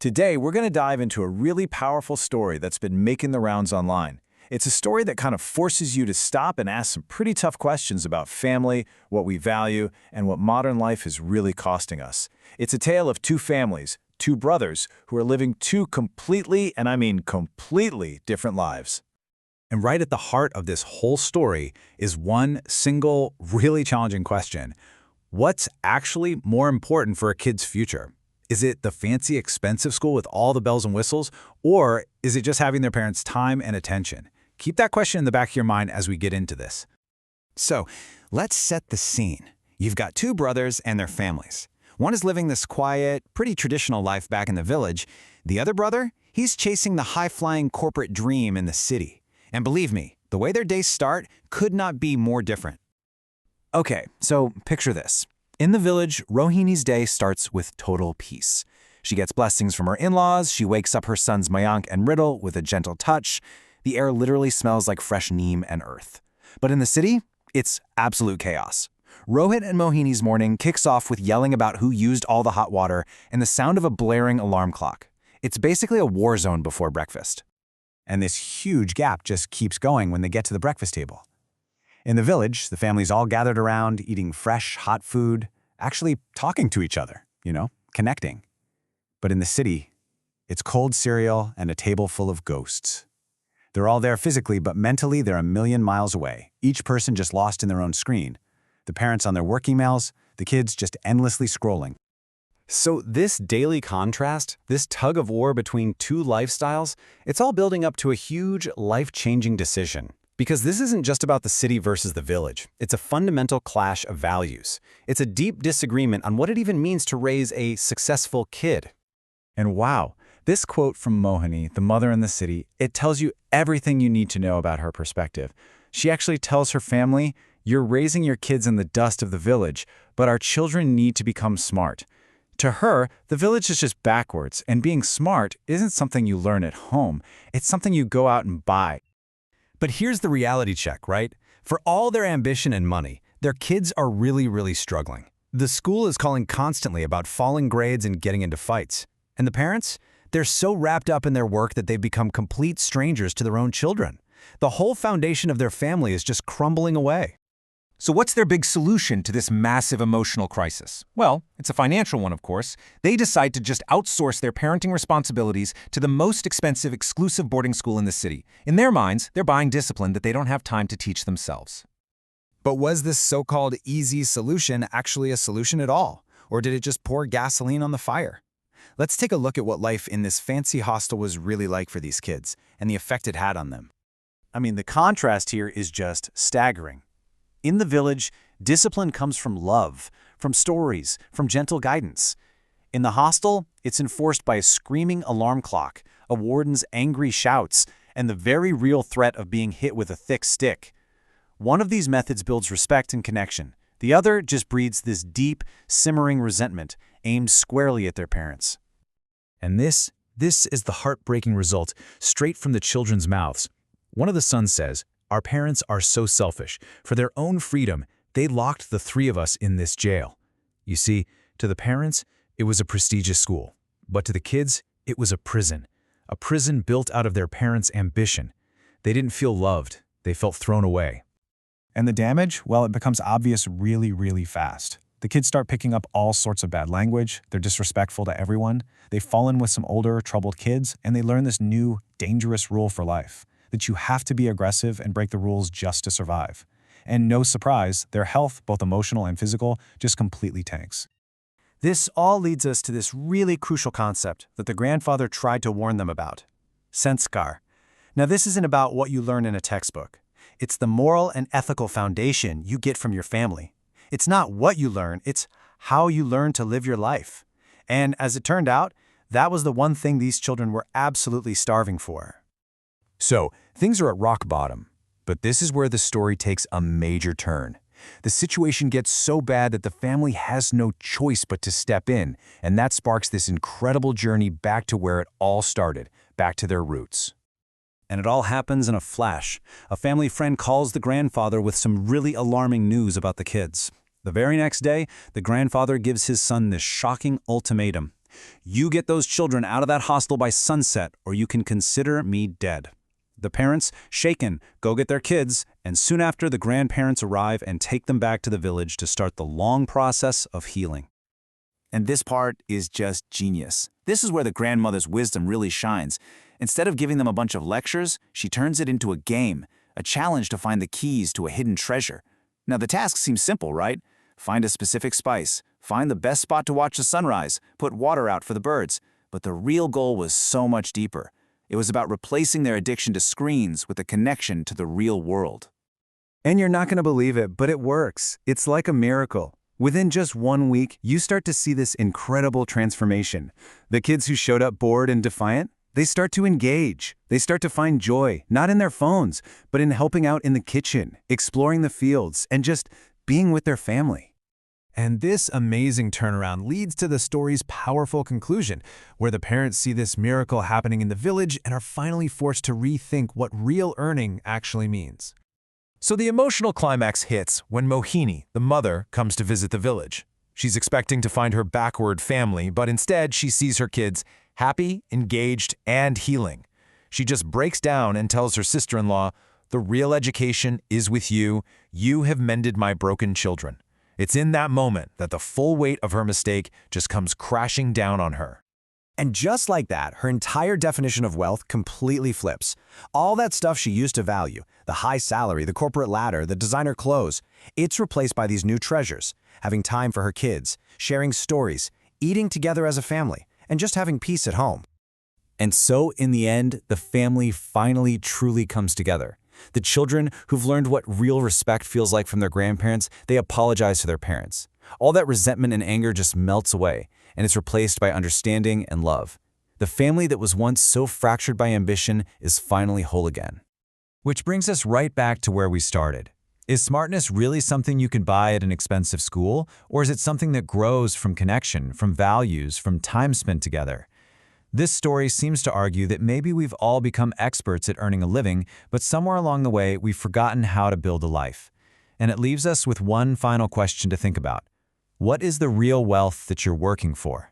Today, we're going to dive into a really powerful story that's been making the rounds online. It's a story that kind of forces you to stop and ask some pretty tough questions about family, what we value, and what modern life is really costing us. It's a tale of two families, two brothers, who are living two completely, and I mean completely, different lives. And right at the heart of this whole story is one single, really challenging question. What's actually more important for a kid's future? Is it the fancy, expensive school with all the bells and whistles, or is it just having their parents' time and attention? Keep that question in the back of your mind as we get into this. So, let's set the scene. You've got two brothers and their families. One is living this quiet, pretty traditional life back in the village. The other brother, he's chasing the high-flying corporate dream in the city. And believe me, the way their days start could not be more different. Okay, so picture this. In the village, Rohini's day starts with total peace. She gets blessings from her in-laws, she wakes up her sons Mayank and Riddle with a gentle touch. The air literally smells like fresh neem and earth. But in the city, it's absolute chaos. Rohit and Mohini's morning kicks off with yelling about who used all the hot water and the sound of a blaring alarm clock. It's basically a war zone before breakfast. And this huge gap just keeps going when they get to the breakfast table. In the village, the family's all gathered around, eating fresh, hot food, actually talking to each other, connecting. But in the city, it's cold cereal and a table full of ghosts. They're all there physically, but mentally they're a million miles away, each person just lost in their own screen. The parents on their work emails, the kids just endlessly scrolling. So this daily contrast, this tug of war between two lifestyles, it's all building up to a huge, life-changing decision. Because this isn't just about the city versus the village. It's a fundamental clash of values. It's a deep disagreement on what it even means to raise a successful kid. And wow, this quote from Mohini, the mother in the city, it tells you everything you need to know about her perspective. She actually tells her family, "You're raising your kids in the dust of the village, but our children need to become smart." To her, the village is just backwards, and being smart isn't something you learn at home. It's something you go out and buy. But here's the reality check, right? For all their ambition and money, their kids are really struggling. The school is calling constantly about falling grades and getting into fights. And the parents? They're so wrapped up in their work that they've become complete strangers to their own children. The whole foundation of their family is just crumbling away. So what's their big solution to this massive emotional crisis? Well, it's a financial one, of course. They decide to just outsource their parenting responsibilities to the most expensive exclusive boarding school in the city. In their minds, they're buying discipline that they don't have time to teach themselves. But was this so-called easy solution actually a solution at all? Or did it just pour gasoline on the fire? Let's take a look at what life in this fancy hostel was really like for these kids and the effect it had on them. I mean, the contrast here is just staggering. In the village, discipline comes from love, from stories, from gentle guidance. In the hostel, it's enforced by a screaming alarm clock, a warden's angry shouts, and the very real threat of being hit with a thick stick. One of these methods builds respect and connection. The other just breeds this deep, simmering resentment aimed squarely at their parents. And this is the heartbreaking result, straight from the children's mouths. One of the sons says, "Our parents are so selfish. For their own freedom, they locked the three of us in this jail." You see, to the parents, it was a prestigious school. But to the kids, it was a prison built out of their parents' ambition. They didn't feel loved. They felt thrown away. And the damage? Well, it becomes obvious really fast. The kids start picking up all sorts of bad language. They're disrespectful to everyone. They fall in with some older, troubled kids, and they learn this new, dangerous rule for life, that you have to be aggressive and break the rules just to survive. And no surprise, their health, both emotional and physical, just completely tanks. This all leads us to this really crucial concept that the grandfather tried to warn them about: sanskar. Now, this isn't about what you learn in a textbook. It's the moral and ethical foundation you get from your family. It's not what you learn, it's how you learn to live your life. And as it turned out, that was the one thing these children were absolutely starving for. So, things are at rock bottom. But this is where the story takes a major turn. The situation gets so bad that the family has no choice but to step in, and that sparks this incredible journey back to where it all started, back to their roots. And it all happens in a flash. A family friend calls the grandfather with some really alarming news about the kids. The very next day, the grandfather gives his son this shocking ultimatum. You get those children out of that hostel by sunset, or you can consider me dead. The parents, shaken, go get their kids, and soon after the grandparents arrive and take them back to the village to start the long process of healing. And this part is just genius. This is where the grandmother's wisdom really shines. Instead of giving them a bunch of lectures, she turns it into a game, a challenge to find the keys to a hidden treasure. Now the task seems simple, right? Find a specific spice, find the best spot to watch the sunrise, put water out for the birds. But the real goal was so much deeper. It was about replacing their addiction to screens with a connection to the real world. And you're not going to believe it, but it works. It's like a miracle. Within just 1 week, you start to see this incredible transformation. The kids who showed up bored and defiant, they start to engage. They start to find joy, not in their phones, but in helping out in the kitchen, exploring the fields, and just being with their family. And this amazing turnaround leads to the story's powerful conclusion, where the parents see this miracle happening in the village and are finally forced to rethink what real earning actually means. So the emotional climax hits when Mohini, the mother, comes to visit the village. She's expecting to find her backward family, but instead she sees her kids happy, engaged, and healing. She just breaks down and tells her sister-in-law, "The real education is with you. You have mended my broken children." It's in that moment that the full weight of her mistake just comes crashing down on her. And just like that, her entire definition of wealth completely flips. All that stuff she used to value, the high salary, the corporate ladder, the designer clothes, it's replaced by these new treasures, having time for her kids, sharing stories, eating together as a family, and just having peace at home. And so, in the end, the family finally truly comes together. The children who've learned what real respect feels like from their grandparents, they apologize to their parents. All that resentment and anger just melts away, and it's replaced by understanding and love. The family that was once so fractured by ambition is finally whole again. Which brings us right back to where we started. Is smartness really something you can buy at an expensive school, or is it something that grows from connection, from values, from time spent together? This story seems to argue that maybe we've all become experts at earning a living, but somewhere along the way we've forgotten how to build a life. And it leaves us with one final question to think about. What is the real wealth that you're working for?